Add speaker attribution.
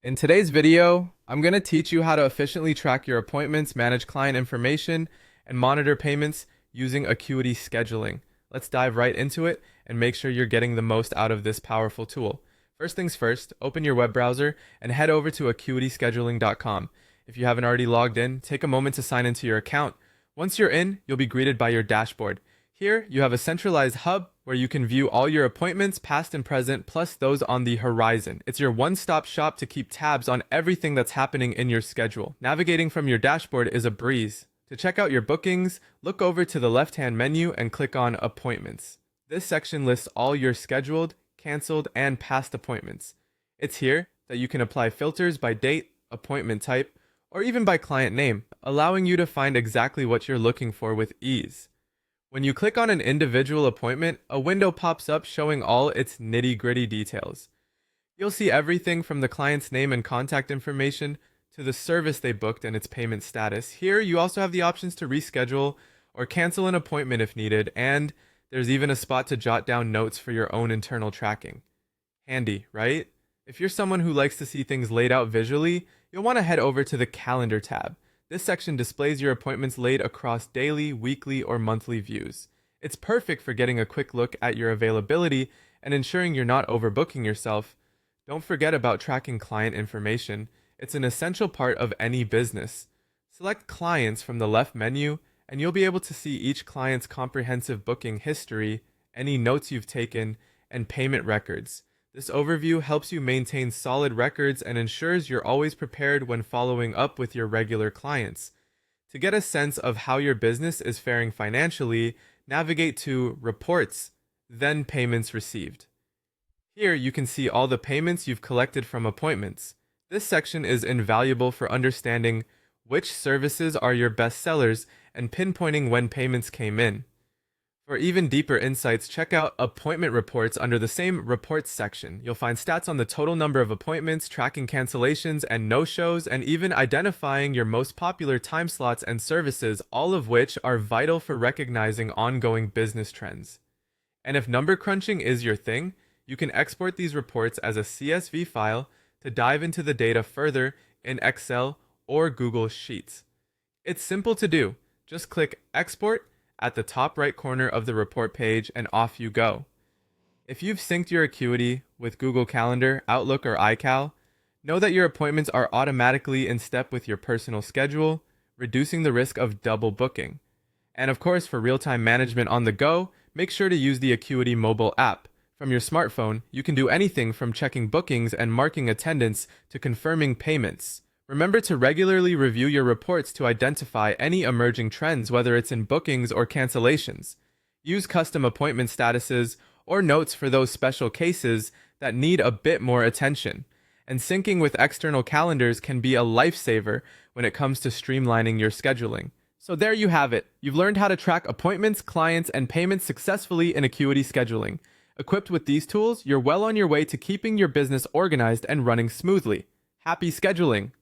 Speaker 1: In today's video, I'm going to teach you how to efficiently track your appointments, manage client information, and monitor payments using Acuity Scheduling. Let's dive right into it and make sure you're getting the most out of this powerful tool. First things first, open your web browser and head over to acuityscheduling.com. If you haven't already logged in, take a moment to sign into your account. Once you're in, you'll be greeted by your dashboard. Here, you have a centralized hub where you can view all your appointments, past and present, plus those on the horizon. It's your one-stop shop to keep tabs on everything that's happening in your schedule. Navigating from your dashboard is a breeze. To check out your bookings, look over to the left-hand menu and click on Appointments. This section lists all your scheduled, canceled, and past appointments. It's here that you can apply filters by date, appointment type, or even by client name, allowing you to find exactly what you're looking for with ease. When you click on an individual appointment, a window pops up showing all its nitty-gritty details. You'll see everything from the client's name and contact information to the service they booked and its payment status. Here, you also have the options to reschedule or cancel an appointment if needed, and there's even a spot to jot down notes for your own internal tracking. Handy, right? If you're someone who likes to see things laid out visually, you'll want to head over to the Calendar tab. This section displays your appointments laid across daily, weekly, or monthly views. It's perfect for getting a quick look at your availability and ensuring you're not overbooking yourself. Don't forget about tracking client information. It's an essential part of any business. Select Clients from the left menu, and you'll be able to see each client's comprehensive booking history, any notes you've taken, and payment records. This overview helps you maintain solid records and ensures you're always prepared when following up with your regular clients. To get a sense of how your business is faring financially, navigate to Reports, then Payments Received. Here you can see all the payments you've collected from appointments. This section is invaluable for understanding which services are your best sellers and pinpointing when payments came in. For even deeper insights, check out Appointment Reports under the same Reports section. You'll find stats on the total number of appointments, tracking cancellations and no-shows, and even identifying your most popular time slots and services, all of which are vital for recognizing ongoing business trends. And if number crunching is your thing, you can export these reports as a CSV file to dive into the data further in Excel or Google Sheets. It's simple to do. Just click Export at the top right corner of the report page and off you go. If you've synced your Acuity with Google Calendar, Outlook, or iCal, know that your appointments are automatically in step with your personal schedule, reducing the risk of double booking. And of course, for real-time management on the go, make sure to use the Acuity mobile app. From your smartphone, you can do anything from checking bookings and marking attendance to confirming payments. Remember to regularly review your reports to identify any emerging trends, whether it's in bookings or cancellations. Use custom appointment statuses or notes for those special cases that need a bit more attention. And syncing with external calendars can be a lifesaver when it comes to streamlining your scheduling. So there you have it. You've learned how to track appointments, clients, and payments successfully in Acuity Scheduling. Equipped with these tools, you're well on your way to keeping your business organized and running smoothly. Happy scheduling!